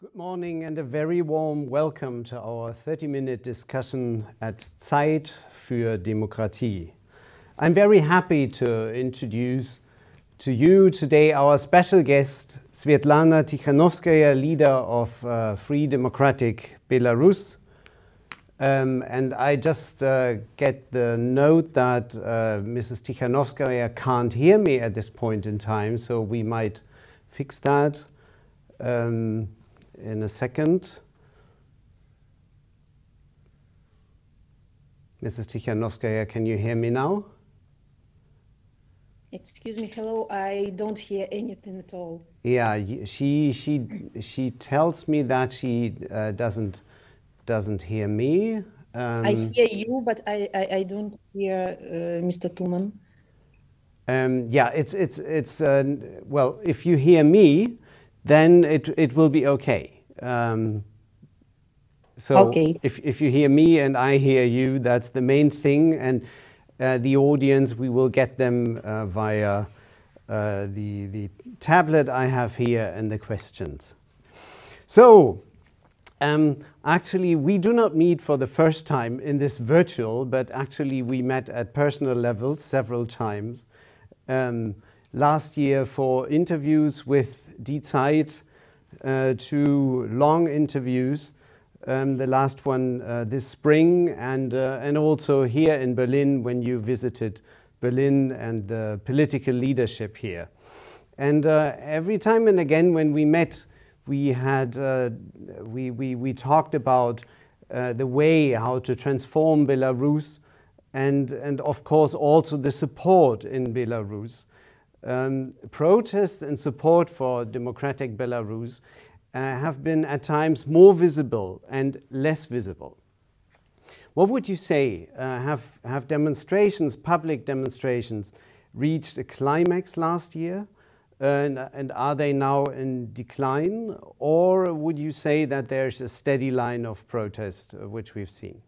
Good morning and a very warm welcome to our 30-minute discussion at ZEIT für Demokratie. I'm very happy to introduce to you today our special guest, Swetlana Tichanowskaja, leader of Free Democratic Belarus. And I just get the note that Mrs. Tichanowskaja can't hear me at this point in time, so we might fix that in a second. Mrs. Tichanowskaja, can you hear me now? Excuse me, hello, I don't hear anything at all. Yeah, she tells me that she doesn't hear me. I hear you, but I don't hear Mr. Thumann. Yeah, it's well, if you hear me, then it will be okay. So okay. If you hear me and I hear you, that's the main thing. And the audience, we will get them via the tablet I have here and the questions. So actually, we do not meet for the first time in this virtual, but actually we met at personal levels several times. Last year for interviews with ZEIT, 2 long interviews, the last one this spring, and also here in Berlin when you visited Berlin and the political leadership here. And every time and again when we met, we had we talked about the way how to transform Belarus, and of course also the support in Belarus. Protests and support for democratic Belarus have been at times more visible and less visible. What would you say? Have demonstrations, public demonstrations, reached a climax last year? And are they now in decline? Or would you say that there's a steady line of protest which we've seen?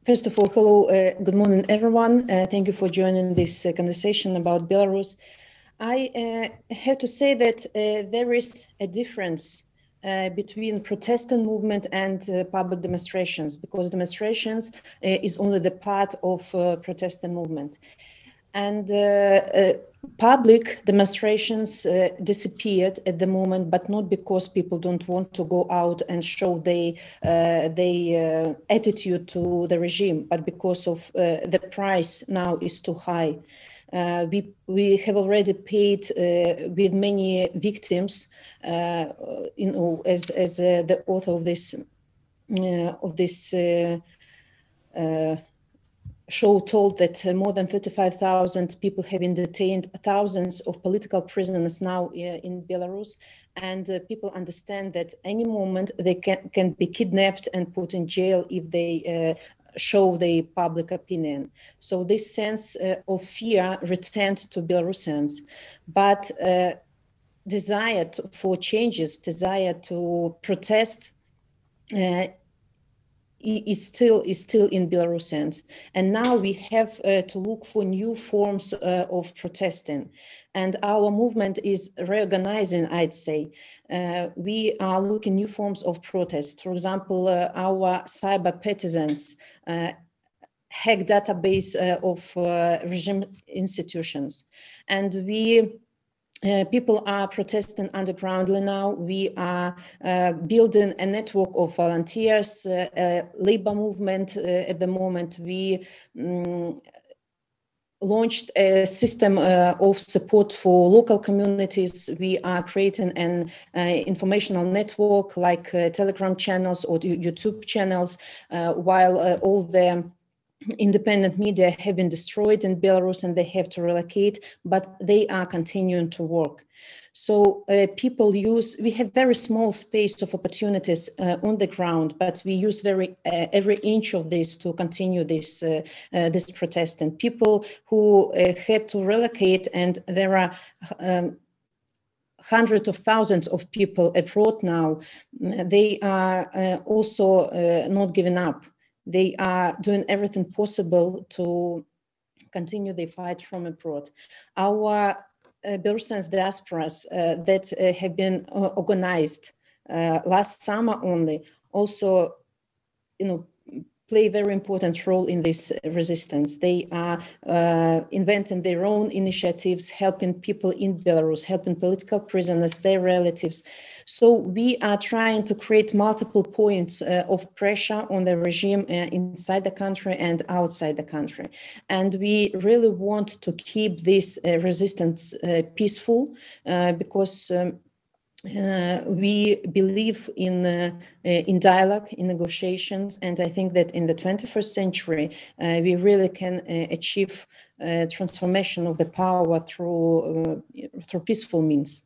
First of all, hello, good morning, everyone. Thank you for joining this conversation about Belarus. I have to say that there is a difference between protesting movement and public demonstrations, because demonstrations is only the part of protesting movement. And public demonstrations disappeared at the moment, but not because people don't want to go out and show their attitude to the regime, but because of the price now is too high. We have already paid with many victims, you know, as the author of this show told that more than 35,000 people have been detained, thousands of political prisoners now in Belarus, and people understand that any moment they can be kidnapped and put in jail if they show their public opinion. So this sense of fear returned to Belarusians, but desire for changes, desire to protest is still in Belarusians. And now we have to look for new forms of protesting. And our movement is reorganizing, I'd say. We are looking new forms of protest. For example, our cyber partisans hack database of regime institutions. And people are protesting undergroundly now. We are building a network of volunteers, labor movement at the moment. We launched a system of support for local communities. We are creating an informational network like Telegram channels or YouTube channels, while all the independent media have been destroyed in Belarus and they have to relocate, but they are continuing to work. So we have very small space of opportunities on the ground, but we use every inch of this to continue this protest. And people who had to relocate, and there are hundreds of thousands of people abroad now, they are also not giving up. They are doing everything possible to continue the fight from abroad. Our Belarusian diasporas that have been organized last summer only also, play a very important role in this resistance. They are inventing their own initiatives, helping people in Belarus, helping political prisoners, their relatives. So we are trying to create multiple points of pressure on the regime inside the country and outside the country. And we really want to keep this resistance peaceful because we believe in dialogue, in negotiations, and I think that in the 21st century, we really can achieve transformation of the power through peaceful means.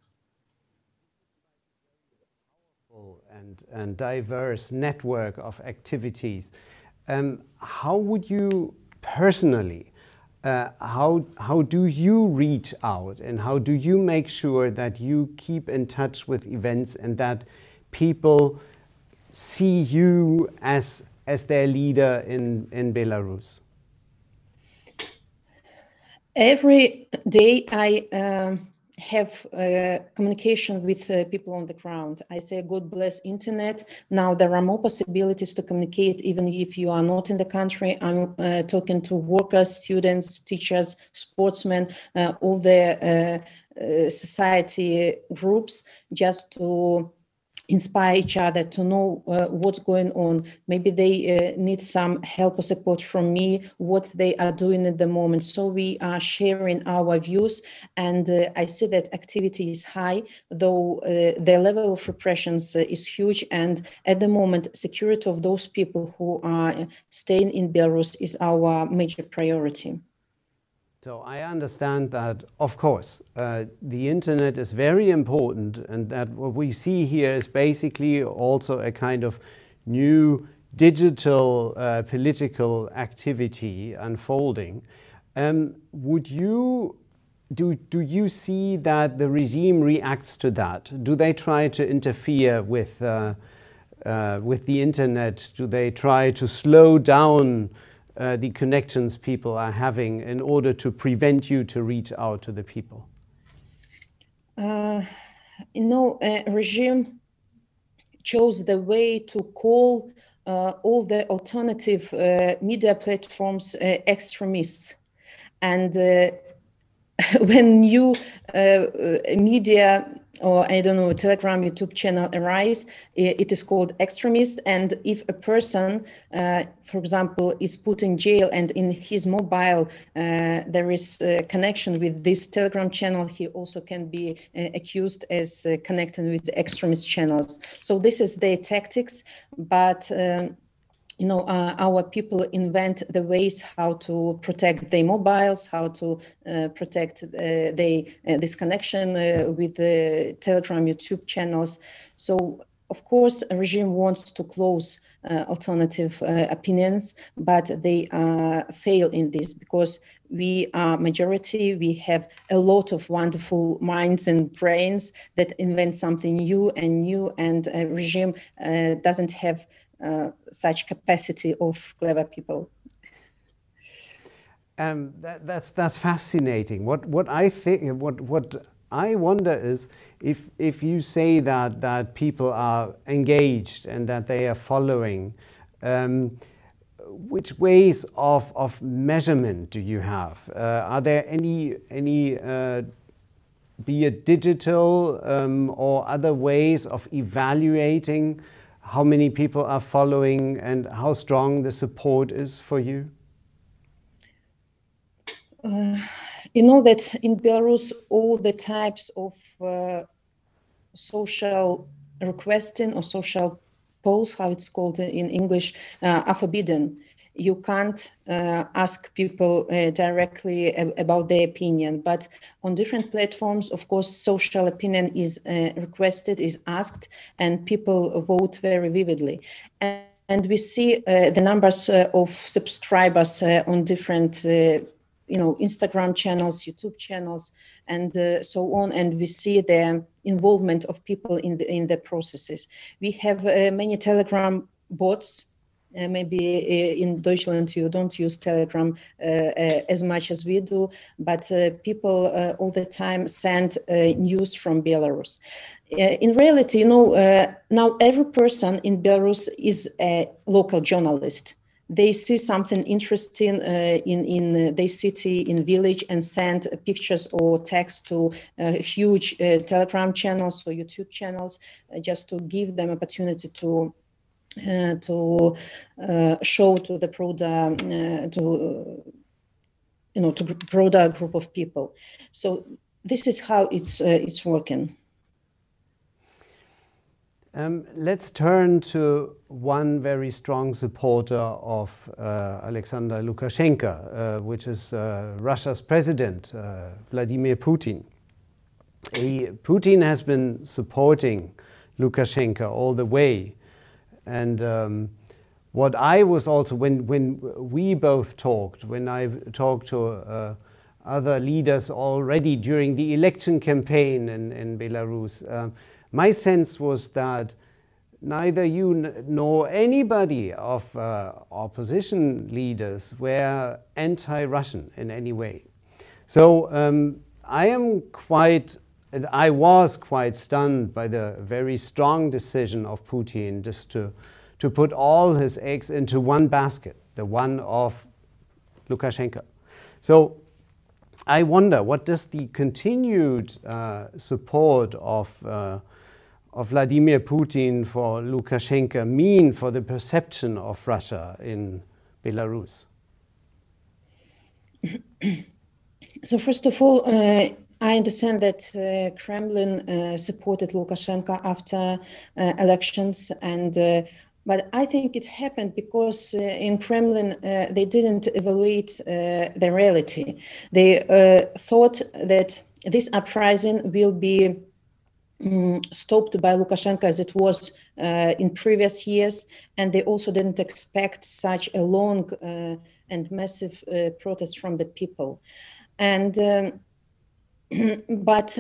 And diverse network of activities. How would you personally, how do you reach out, and how do you make sure that you keep in touch with events and that people see you as their leader in Belarus? Every day I have communication with people on the ground. I say, God bless internet. Now there are more possibilities to communicate even if you are not in the country. I'm talking to workers, students, teachers, sportsmen, all the society groups, just to inspire each other to know what's going on. Maybe they need some help or support from me, what they are doing at the moment. So we are sharing our views, and I see that activity is high, though the level of repressions is huge. And at the moment, security of those people who are staying in Belarus is our major priority. So I understand that, of course, the internet is very important, and that what we see here is basically also a kind of new digital political activity unfolding. Do you see that the regime reacts to that? Do they try to interfere with the internet? Do they try to slow down the connections people are having in order to prevent you to reach out to the people? Regime chose the way to call all the alternative media platforms extremists. And when new media, or I don't know, Telegram, YouTube channel arise, it is called extremist. And if a person, for example, is put in jail and in his mobile there is a connection with this Telegram channel, he also can be accused as connecting with the extremist channels. So this is their tactics, but our people invent the ways how to protect their mobiles, how to protect this connection with the Telegram, YouTube channels. So, of course, a regime wants to close alternative opinions, but they fail in this because we are majority. We have a lot of wonderful minds and brains that invent something new, and a regime doesn't have such capacity of clever people. That's fascinating. What I think, what I wonder is if you say that people are engaged and that they are following, which ways of measurement do you have? Are there any be it digital or other ways of evaluating how many people are following and how strong the support is for you? You know that in Belarus, all the types of social requesting or social polls, how it's called in English, are forbidden. You can't ask people directly about their opinion, but on different platforms, of course, social opinion is requested, is asked, and people vote very vividly. And we see the numbers of subscribers on different Instagram channels, YouTube channels, and so on. And we see the involvement of people in the processes. We have many Telegram bots Maybe in Deutschland you don't use Telegram as much as we do, but people all the time send news from Belarus. In reality, now every person in Belarus is a local journalist. They see something interesting in their city, in village, and send pictures or text to huge Telegram channels or YouTube channels, just to give them opportunity to show to the broader to broader group of people. So this is how it's working. Let's turn to one very strong supporter of Alexander Lukashenko, which is Russia's president, Vladimir Putin. Putin has been supporting Lukashenko all the way. And what I was also, when we both talked, when I talked to other leaders already during the election campaign in Belarus, my sense was that neither you nor anybody of opposition leaders were anti-Russian in any way. So I was quite stunned by the very strong decision of Putin just to put all his eggs into one basket, the one of Lukashenko. So I wonder, what does the continued support of Vladimir Putin for Lukashenko mean for the perception of Russia in Belarus? So first of all, I understand that Kremlin supported Lukashenko after elections, but I think it happened because in Kremlin they didn't evaluate the reality. They thought that this uprising will be stopped by Lukashenko as it was in previous years, and they also didn't expect such a long and massive protest from the people. And but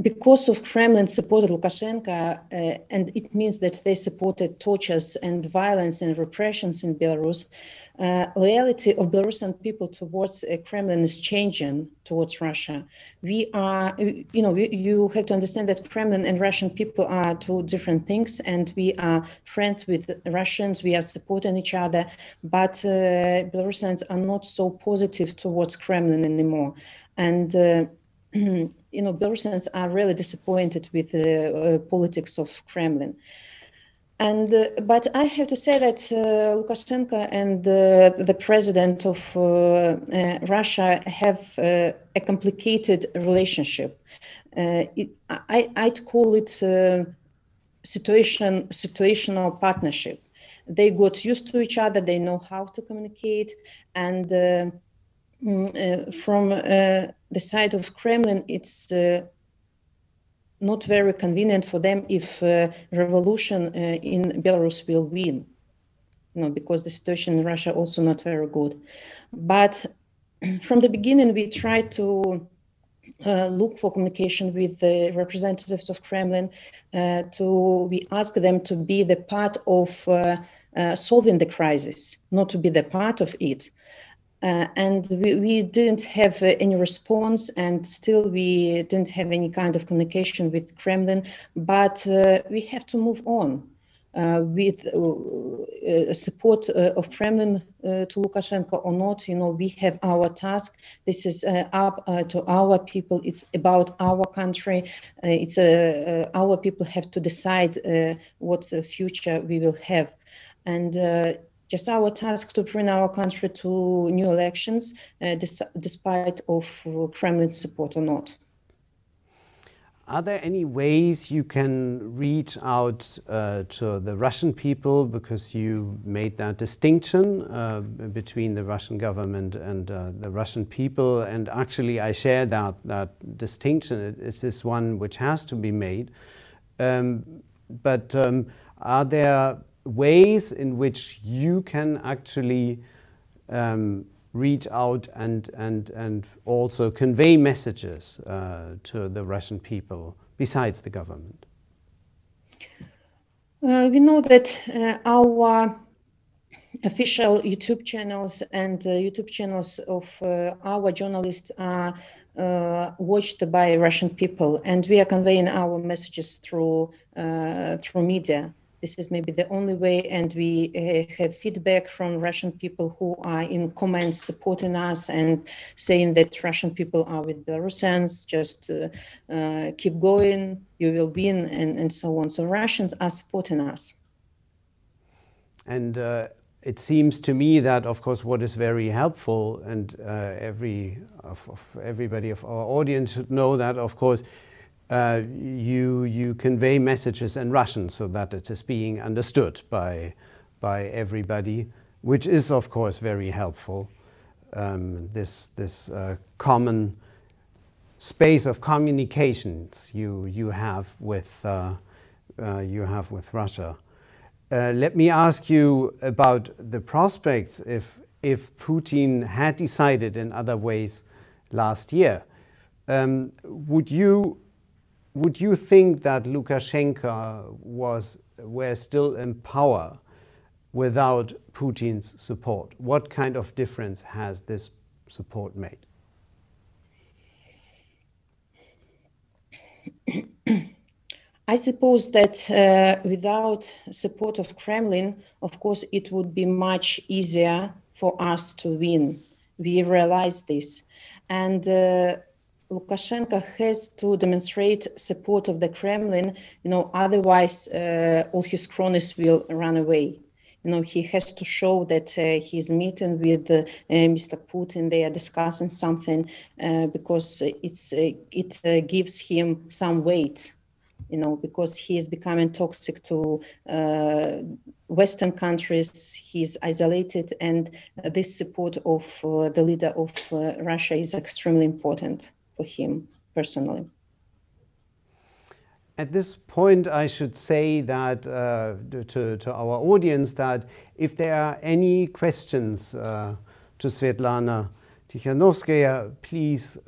because of Kremlin supported Lukashenko, and it means that they supported tortures and violence and repressions in Belarus, loyalty of Belarusian people towards Kremlin is changing towards Russia. We are, you have to understand that Kremlin and Russian people are two different things, and we are friends with Russians, we are supporting each other, but Belarusians are not so positive towards Kremlin anymore. And Belarusians are really disappointed with the politics of Kremlin. And but I have to say that Lukashenko and the president of Russia have a complicated relationship. I'd call it situational partnership. They got used to each other. They know how to communicate, and from the side of Kremlin, it's not very convenient for them if revolution in Belarus will win, because the situation in Russia also not very good. But from the beginning, we tried to look for communication with the representatives of Kremlin. We asked them to be the part of solving the crisis, not to be the part of it. And we didn't have any response, and still we didn't have any kind of communication with Kremlin, but we have to move on with support of Kremlin to Lukashenko or not. We have our task. This is up to our people. It's about our country. It's our people have to decide what future we will have. And just our task to bring our country to new elections, despite of Kremlin support or not. Are there any ways you can reach out to the Russian people, because you made that distinction between the Russian government and the Russian people? And actually, I share that distinction. It is one which has to be made. But are there ways in which you can actually reach out and also convey messages to the Russian people besides the government? We know that our official YouTube channels and YouTube channels of our journalists are watched by Russian people, and we are conveying our messages through media. This is maybe the only way, and we have feedback from Russian people who are in comments supporting us and saying that Russian people are with Belarusians, just keep going, you will win, and so on. So Russians are supporting us. And it seems to me that, of course, what is very helpful, and everybody of our audience should know that, of course, you convey messages in Russian so that it is being understood by everybody, which is, of course, very helpful. This common space of communications you have with Russia. Let me ask you about the prospects if Putin had decided in other ways last year. Would you think that Lukashenko were still in power without Putin's support? What kind of difference has this support made? I suppose that without support of Kremlin, of course, it would be much easier for us to win. We realize this. And Lukashenko has to demonstrate support of the Kremlin, otherwise all his cronies will run away. He has to show that he's meeting with Mr. Putin, they are discussing something because it gives him some weight. Because he is becoming toxic to Western countries, he's isolated, and this support of the leader of Russia is extremely important for him personally. At this point, I should say that to our audience that if there are any questions to Swetlana Tichanowskaja, please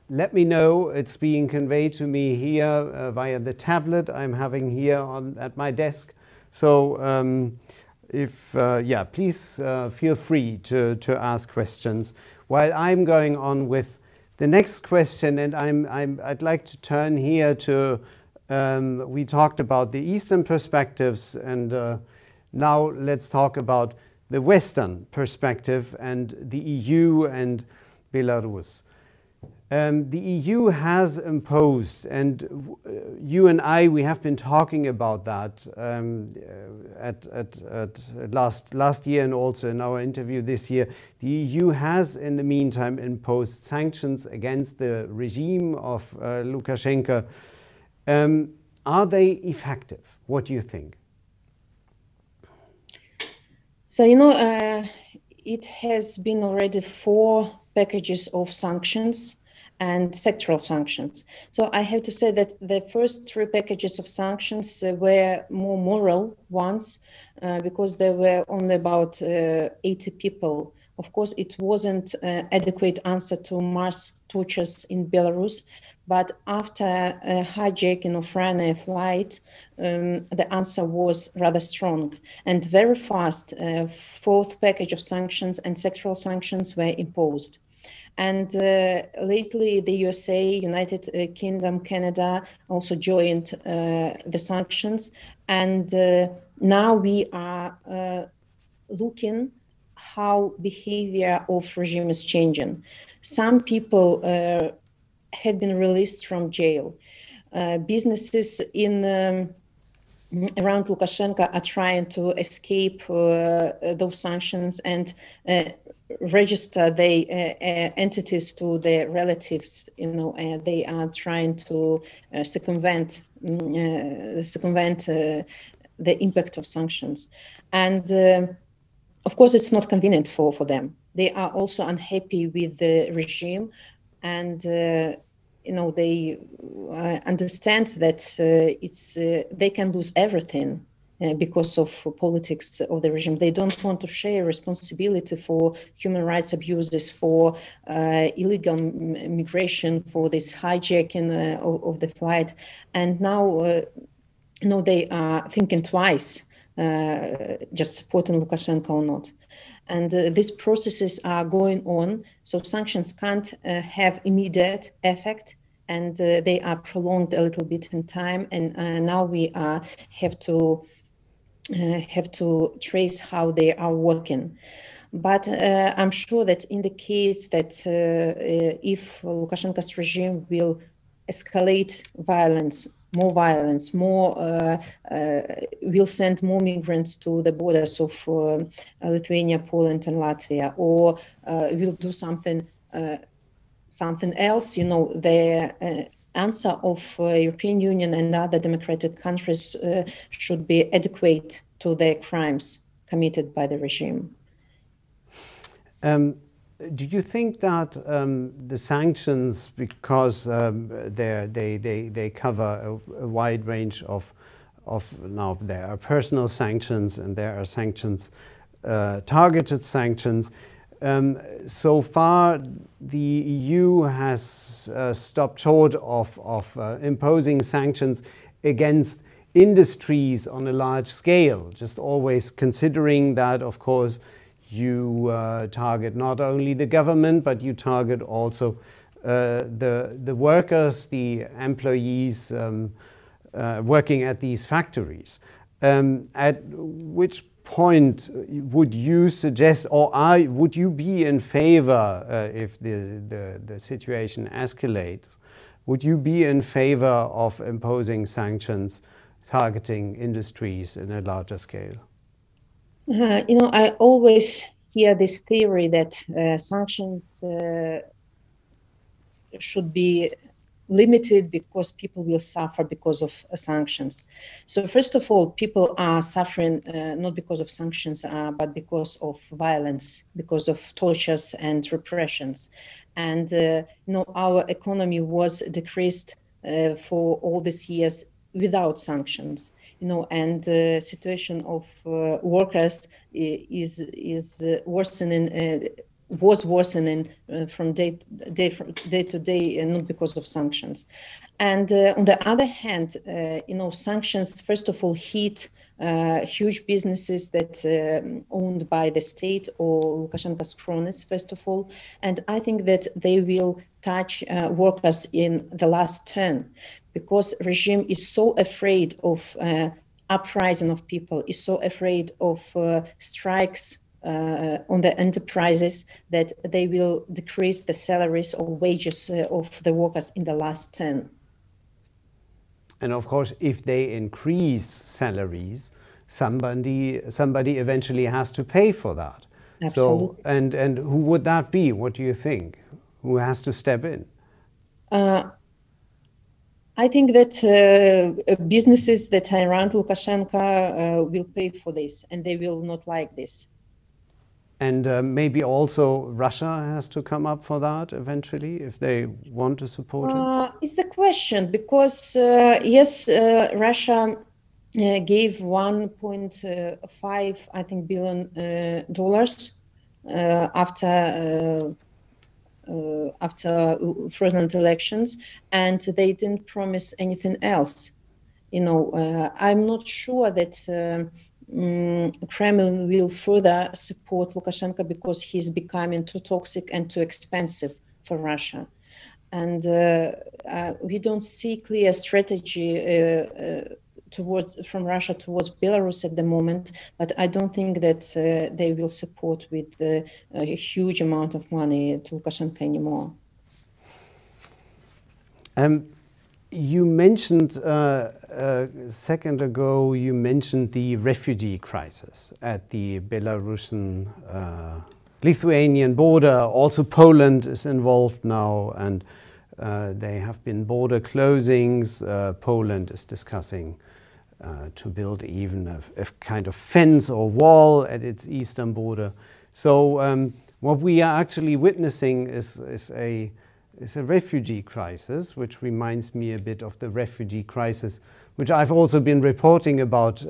let me know. It's being conveyed to me here via the tablet I'm having here at my desk. So please feel free to ask questions. While I'm going on with the next question, and I'd like to turn here to, we talked about the Eastern perspectives, and now let's talk about the Western perspective and the EU and Belarus. The EU has imposed, and you and I, we have been talking about that at last year and also in our interview this year. The EU has, in the meantime, imposed sanctions against the regime of Lukashenko. Are they effective? What do you think? So, it has been already 4 packages of sanctions and sectoral sanctions. So I have to say that the first 3 packages of sanctions were more moral ones because there were only about 80 people. Of course, it wasn't an adequate answer to mass tortures in Belarus, but after a hijacking of Ryanair flight, the answer was rather strong. And very fast, 4th package of sanctions and sectoral sanctions were imposed. And lately, the USA, United Kingdom, Canada also joined the sanctions. And now we are looking how behavior of regime is changing. Some people have been released from jail. Businesses in around Lukashenko are trying to escape those sanctions and register the entities to their relatives. They are trying to circumvent the impact of sanctions. And of course, it's not convenient for them. They are also unhappy with the regime, and they understand that they can lose everything because of politics of the regime. They don't want to share responsibility for human rights abuses, for illegal migration, for this hijacking of the flight. And now they are thinking twice, just supporting Lukashenko or not. And these processes are going on, so sanctions can't have immediate effect, and they are prolonged a little bit in time. And now we have to trace how they are working. But I'm sure that in the case that if Lukashenko's regime will escalate violence, more will send more migrants to the borders of Lithuania, Poland, and Latvia, or will do something else, the answer of European Union and other democratic countries should be adequate to the crimes committed by the regime. Do you think that the sanctions, because they cover a wide range of now there are personal sanctions and there are sanctions, targeted sanctions. So far, the EU has stopped short of imposing sanctions against industries on a large scale, just always considering that, of course, you target not only the government, but you target also the workers, the employees working at these factories. At which point would you suggest, or would you be in favor, if the situation escalates, would you be in favor of imposing sanctions targeting industries in a larger scale? I always hear this theory that sanctions should be limited because people will suffer because of sanctions. So first of all, people are suffering not because of sanctions, but because of violence, because of tortures and repressions. And our economy was decreased for all these years without sanctions. And the situation of workers is worsening, was worsening from day to day, and not because of sanctions. And on the other hand, sanctions first of all hit huge businesses that owned by the state or Lukashenko's cronies, first of all. And I think that they will touch workers in the last turn, because regime is so afraid of uprising of people, is so afraid of strikes on the enterprises, that they will decrease the salaries or wages of the workers in the last turn. And of course, if they increase salaries, somebody eventually has to pay for that. Absolutely. So, and who would that be? What do you think? Who has to step in? I think that businesses that are around Lukashenko will pay for this, and they will not like this. And maybe also Russia has to come up for that eventually, if they want to support it? It's the question, because yes, Russia gave $1.5, I think, billion after fraudulent elections, and they didn't promise anything else. I'm not sure that Kremlin will further support Lukashenko, because he's becoming too toxic and too expensive for Russia. And we don't see clear strategy from Russia towards Belarus at the moment, but I don't think that they will support with a huge amount of money to Lukashenko anymore. You mentioned a second ago, you mentioned the refugee crisis at the Belarusian Lithuanian border. Also Poland is involved now, and there have been border closings. Poland is discussing to build even a kind of fence or wall at its eastern border. So what we are actually witnessing is a refugee crisis, which reminds me a bit of the refugee crisis, which I've also been reporting about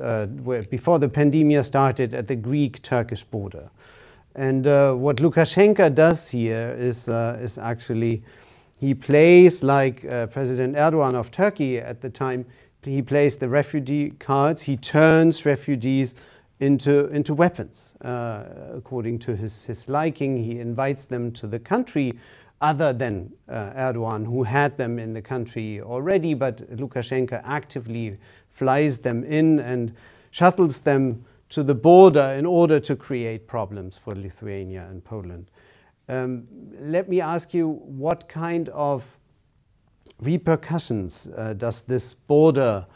before the pandemic started at the Greek-Turkish border. And what Lukashenko does here is actually, he plays like President Erdogan of Turkey at the time, he plays the refugee cards. He turns refugees into weapons according to his liking. He invites them to the country other than Erdogan, who had them in the country already, but Lukashenko actively flies them in and shuttles them to the border in order to create problems for Lithuania and Poland. Let me ask you, what kind of repercussions does this border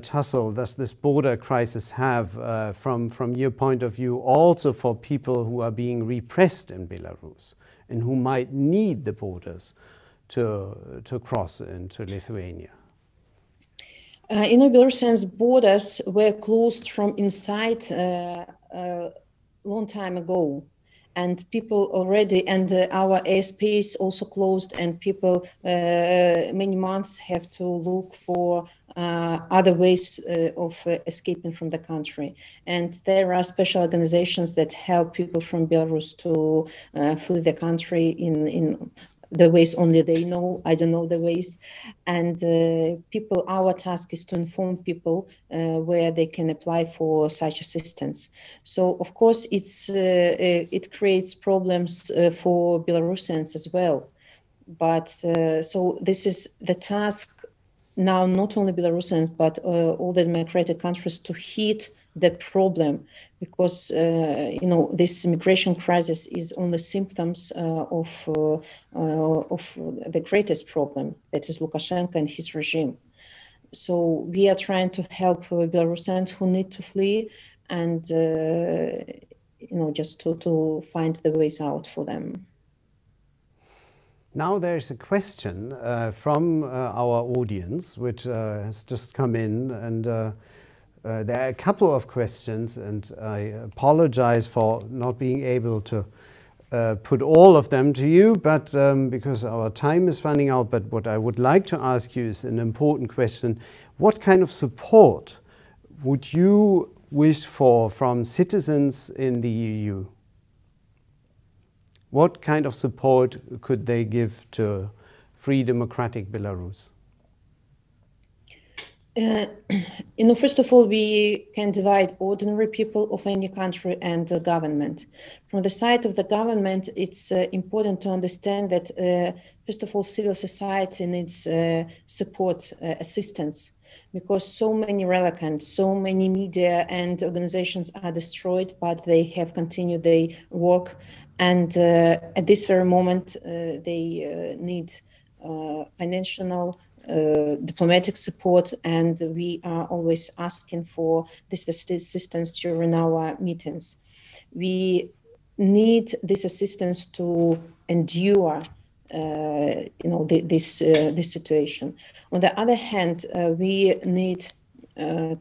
tussle, does this border crisis have from your point of view, also for people who are being repressed in Belarus and who might need the borders to cross into Lithuania? Belarusians' borders were closed from inside a long time ago. And people already, and our ASPs also closed, and people many months have to look for other ways of escaping from the country. And there are special organizations that help people from Belarus to flee the country in the ways only they know. I don't know the ways. And people, our task is to inform people where they can apply for such assistance. So of course it creates problems for Belarusians as well. But so this is the task now, not only Belarusians, but all the democratic countries to hit the problem, because this immigration crisis is only symptoms of the greatest problem, that is Lukashenko and his regime. So we are trying to help Belarusians who need to flee, and just to find the ways out for them. Now there's a question from our audience, which has just come in, and there are a couple of questions, and I apologize for not being able to put all of them to you, but because our time is running out. But what I would like to ask you is an important question. What kind of support would you wish for from citizens in the EU? What kind of support could they give to free democratic Belarus? First of all, we can divide ordinary people of any country and the government. From the side of the government, it's important to understand that, first of all, civil society needs support, assistance, because so many relicants, so many media and organizations are destroyed, but they have continued their work. And at this very moment, they need financial, diplomatic support, and we are always asking for this assistance during our meetings. We need this assistance to endure, this situation. On the other hand, we need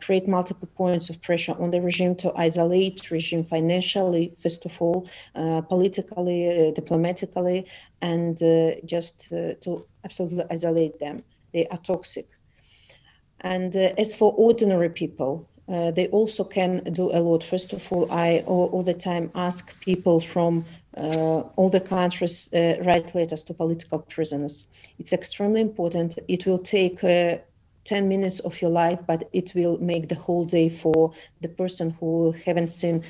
create multiple points of pressure on the regime to isolate regime financially, first of all, politically, diplomatically, and just to absolutely isolate them. They are toxic. And as for ordinary people, they also can do a lot. First of all, I all the time ask people from all the countries write letters to political prisoners. It's extremely important. It will take 10 minutes of your life, but it will make the whole day for the person who haven't seen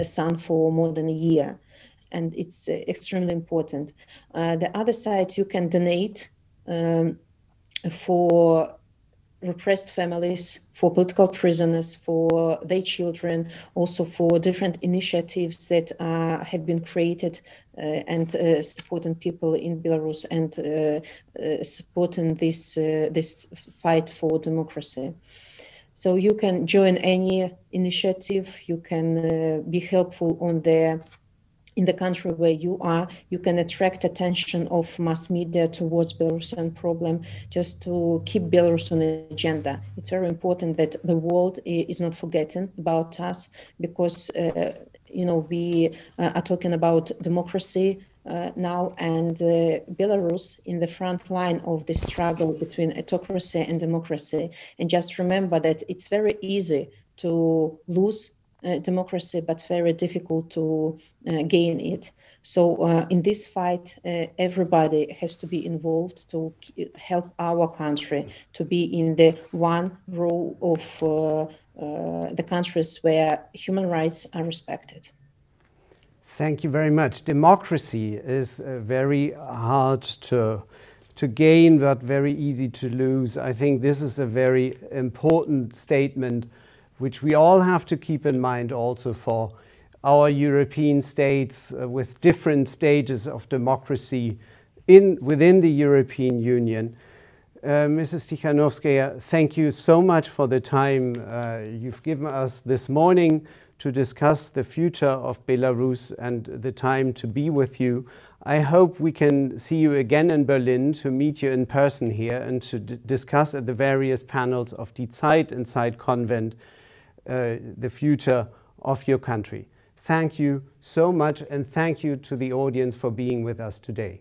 sun for more than a year. And it's extremely important. The other side, you can donate for repressed families, for political prisoners, for their children, also for different initiatives that have been created and supporting people in Belarus and supporting this fight for democracy. So you can join any initiative, you can be helpful in the country where you are. You can attract attention of mass media towards Belarusian problem, just to keep Belarus on the agenda. It's very important that the world is not forgetting about us, because we are talking about democracy now, and Belarus in the front line of the struggle between autocracy and democracy. And just remember that it's very easy to lose democracy, but very difficult to gain it. So in this fight, everybody has to be involved to help our country to be in the one row of the countries where human rights are respected. Thank you very much. Democracy is very hard to gain, but very easy to lose. I think this is a very important statement, which we all have to keep in mind also for our European states with different stages of democracy within the European Union. Mrs. Tichanowskaja, thank you so much for the time you've given us this morning to discuss the future of Belarus and the time to be with you. I hope we can see you again in Berlin, to meet you in person here and to discuss at the various panels of die ZEIT and ZEIT Convent the future of your country. Thank you so much, and thank you to the audience for being with us today.